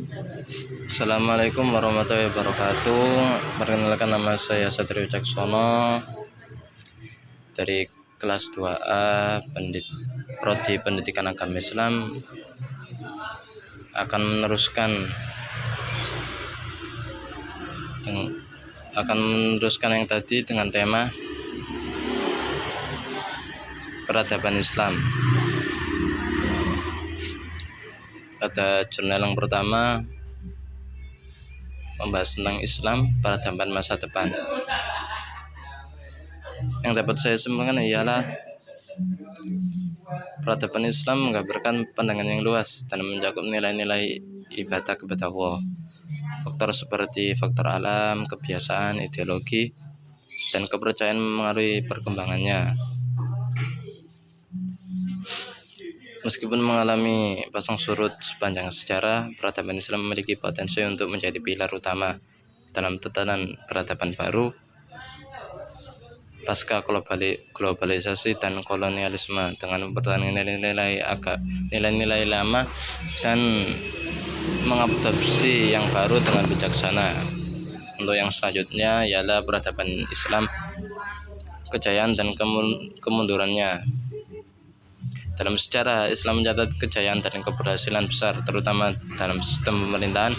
Assalamualaikum warahmatullahi wabarakatuh. Perkenalkan, nama saya Satrio Wicaksono dari kelas 2A Prodi Pendidikan Agama Islam, akan meneruskan yang tadi dengan tema peradaban Islam. Pada jurnal yang pertama membahas tentang Islam, peradaban masa depan. Yang dapat saya simpulkan ialah peradaban Islam menggambarkan pandangan yang luas dan mencakup nilai-nilai ibadah kepada Allah. Faktor seperti faktor alam, kebiasaan, ideologi, dan kepercayaan memengaruhi perkembangannya. Meskipun mengalami pasang surut sepanjang sejarah, peradaban Islam memiliki potensi untuk menjadi pilar utama dalam tatanan peradaban baru pasca globalisasi dan kolonialisme, dengan mempertahankan nilai-nilai lama dan mengadopsi yang baru dengan bijaksana. Untuk yang selanjutnya ialah peradaban Islam, kejayaan dan kemundurannya. Dalam sejarah, Islam mencatat kejayaan dan keberhasilan besar, terutama dalam sistem pemerintahan,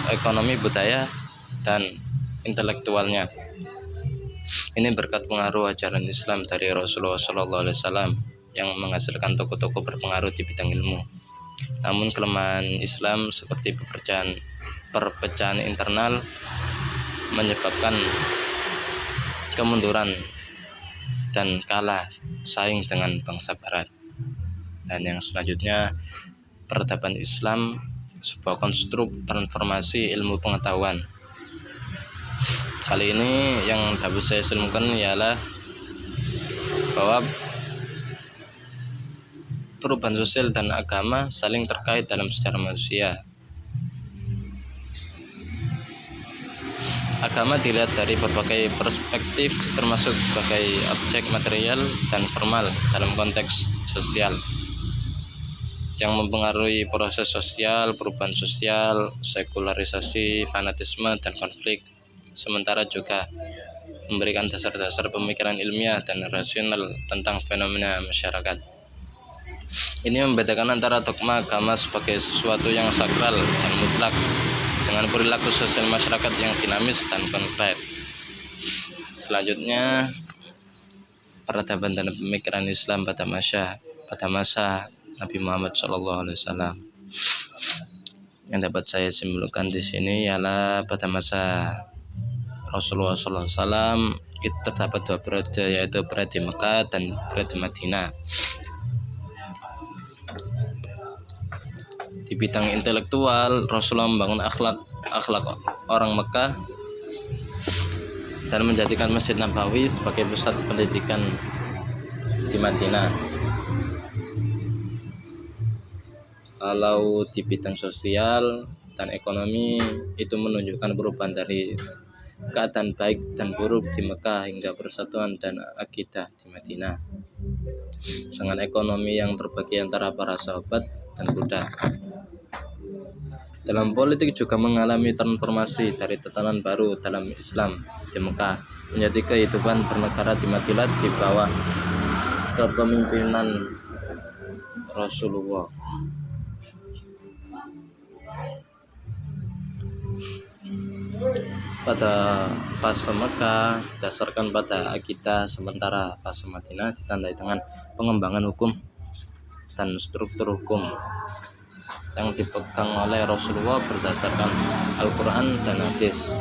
ekonomi, budaya, dan intelektualnya. Ini berkat pengaruh ajaran Islam dari Rasulullah SAW yang menghasilkan tokoh-tokoh berpengaruh di bidang ilmu. Namun kelemahan Islam seperti perpecahan internal menyebabkan kemunduran dan kalah saing dengan bangsa Barat. Dan yang selanjutnya, peradaban Islam, sebuah konstruk transformasi ilmu pengetahuan. Kali ini yang dapat saya simpulkan ialah bahwa perubahan sosial dan agama saling terkait dalam sejarah manusia. Agama dilihat dari berbagai perspektif, termasuk sebagai objek material dan formal dalam konteks sosial, yang mempengaruhi proses sosial, perubahan sosial, sekularisasi, fanatisme, dan konflik. Sementara juga memberikan dasar-dasar pemikiran ilmiah dan rasional tentang fenomena masyarakat. Ini membedakan antara dogma agama sebagai sesuatu yang sakral dan mutlak dengan perilaku sosial masyarakat yang dinamis dan konkret. Selanjutnya, peradaban dan pemikiran Islam pada masa Nabi Muhammad SAW. Yang dapat saya simpulkan di sini ialah pada masa Rasulullah SAW itu terdapat dua periode, yaitu periode Mekah dan periode Madinah. Di bidang intelektual, Rasulullah membangun akhlak orang Mekah dan menjadikan Masjid Nabawi sebagai pusat pendidikan di Madinah. Kalau di bidang sosial dan ekonomi, itu menunjukkan perubahan dari keadaan baik dan buruk di Mekah hingga persatuan dan akidah di Madinah, dengan ekonomi yang terbagi antara para sahabat dan budak. Dalam politik juga mengalami transformasi dari tatanan baru dalam Islam di Mekah menjadi kehidupan bernegara di Madinah di bawah kepemimpinan Rasulullah. Pada fase Mekah didasarkan pada akidah, sementara fase Madinah ditandai dengan pengembangan hukum dan struktur hukum yang dipegang oleh Rasulullah berdasarkan Al-Quran dan Hadis.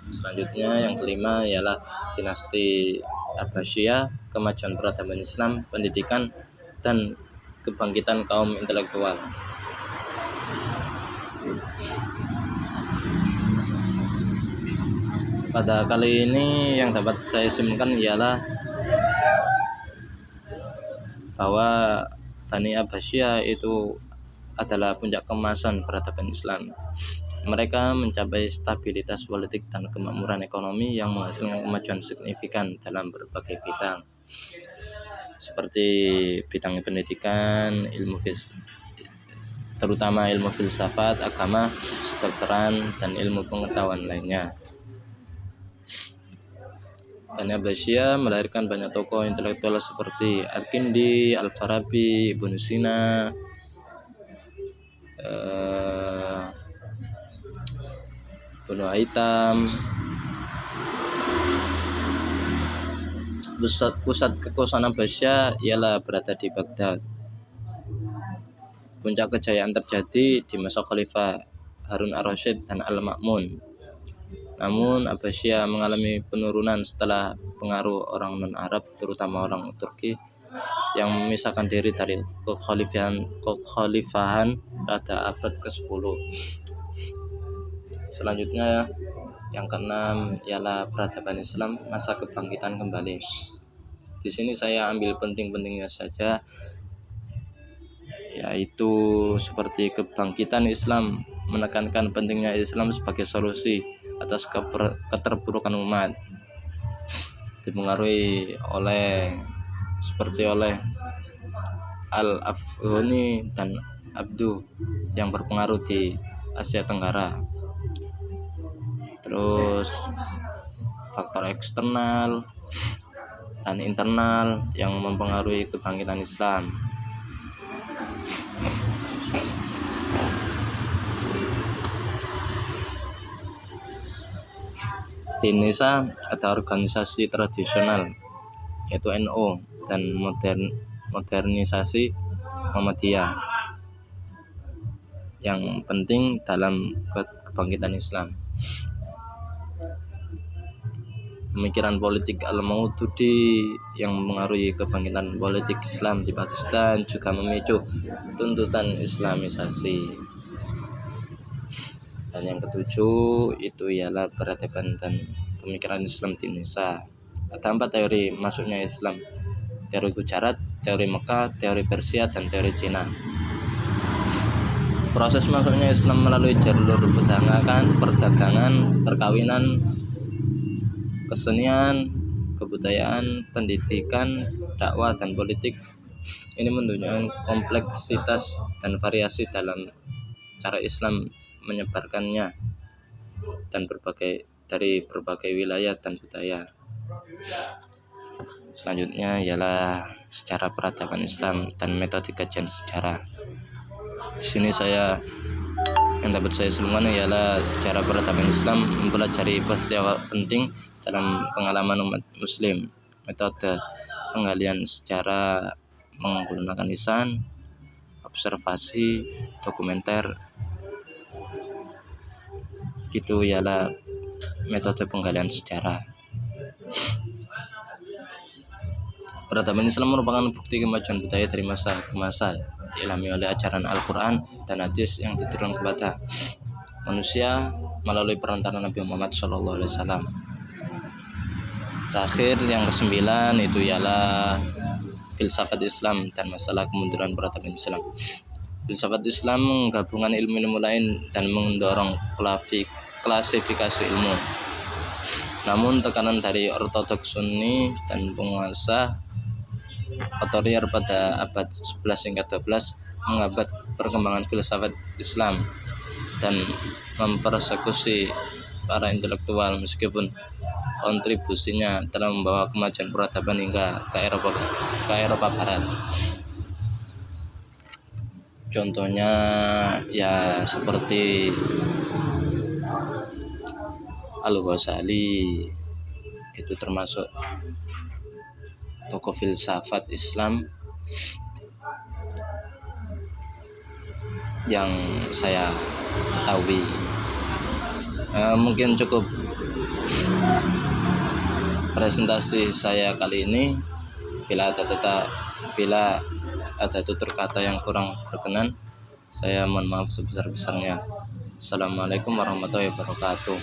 Selanjutnya, yang kelima ialah dinasti Abbasiyah, kemajuan peradaban Islam, pendidikan, dan kebangkitan kaum intelektual. Pada kali ini yang dapat saya simpulkan ialah bahwa Bani Abbasiyah itu adalah puncak kemasan peradaban Islam. Mereka mencapai stabilitas politik dan kemakmuran ekonomi yang menghasilkan kemajuan signifikan dalam berbagai bidang, seperti bidang pendidikan, terutama ilmu filsafat, agama, kedokteran, dan ilmu pengetahuan lainnya. Bani Abbasiyah melahirkan banyak tokoh intelektual seperti Al-Kindi, Al-Farabi, Ibnu Sina, Ibnu Aitam. Pusat kekuasaan Abbasiyah ialah berada di Baghdad. Puncak kejayaan terjadi di masa Khalifah Harun ar-Rasyid dan Al-Ma'mun. Namun Abbasiyah mengalami penurunan setelah pengaruh orang non-Arab, terutama orang Turki, yang memisahkan diri dari kekhalifahan pada abad ke-10. Selanjutnya yang keenam ialah peradaban Islam, masa kebangkitan kembali. Di sini saya ambil penting-pentingnya saja, yaitu seperti kebangkitan Islam menekankan pentingnya Islam sebagai solusi atas keterpurukan umat, dipengaruhi oleh Al-Afghani dan Abdu yang berpengaruh di Asia Tenggara. Terus faktor eksternal dan internal yang mempengaruhi kebangkitan Islam. Di Indonesia ada organisasi tradisional yaitu NU dan modernisasi Muhammadiyah yang penting dalam kebangkitan Islam. Pemikiran politik Al-Maududi yang mempengaruhi kebangkitan politik Islam di Pakistan juga memicu tuntutan Islamisasi. Dan yang ketujuh itu ialah peradaban dan pemikiran Islam di Indonesia. Ada 4 teori masuknya Islam: teori Gujarat, teori Mekah, teori Persia, dan teori Cina. Proses masuknya Islam melalui jalur perdagangan, perkawinan, kesenian, kebudayaan, pendidikan, dakwah, dan politik. Ini menunjukkan kompleksitas dan variasi dalam cara Islam menyebarkannya dan dari berbagai wilayah dan budaya. Selanjutnya ialah sejarah peradaban Islam dan metode kajian sejarah. Di sini yang dapat saya sebutkan ialah sejarah peradaban Islam mempelajari peristiwa penting dalam pengalaman umat Muslim. Metode penggalian sejarah menggunakan lisan, observasi, dokumenter. Itu ialah metode penggalian sejarah. Peradaban Islam merupakan bukti kemajuan budaya dari masa ke masa, diilhami oleh ajaran Al-Quran dan hadis yang diturunkan kepada manusia melalui perantaraan Nabi Muhammad SAW. Terakhir yang ke-9 itu ialah filsafat Islam dan masalah kemunduran peradaban Islam. Filsafat Islam menggabungkan ilmu-ilmu lain dan mendorong klasifikasi ilmu. Namun tekanan dari ortodoks Sunni dan penguasa otoriter pada abad 11 hingga 12 menghambat perkembangan filsafat Islam dan mempersekusi para intelektual, meskipun kontribusinya telah membawa kemajuan peradaban hingga ke Eropa Barat. Contohnya ya seperti Al-Ghazali, itu termasuk tokoh filsafat Islam yang saya ketahui. Mungkin cukup presentasi saya kali ini. Bila ada tutur kata yang kurang berkenan, saya mohon maaf sebesar-besarnya. Assalamualaikum warahmatullahi wabarakatuh.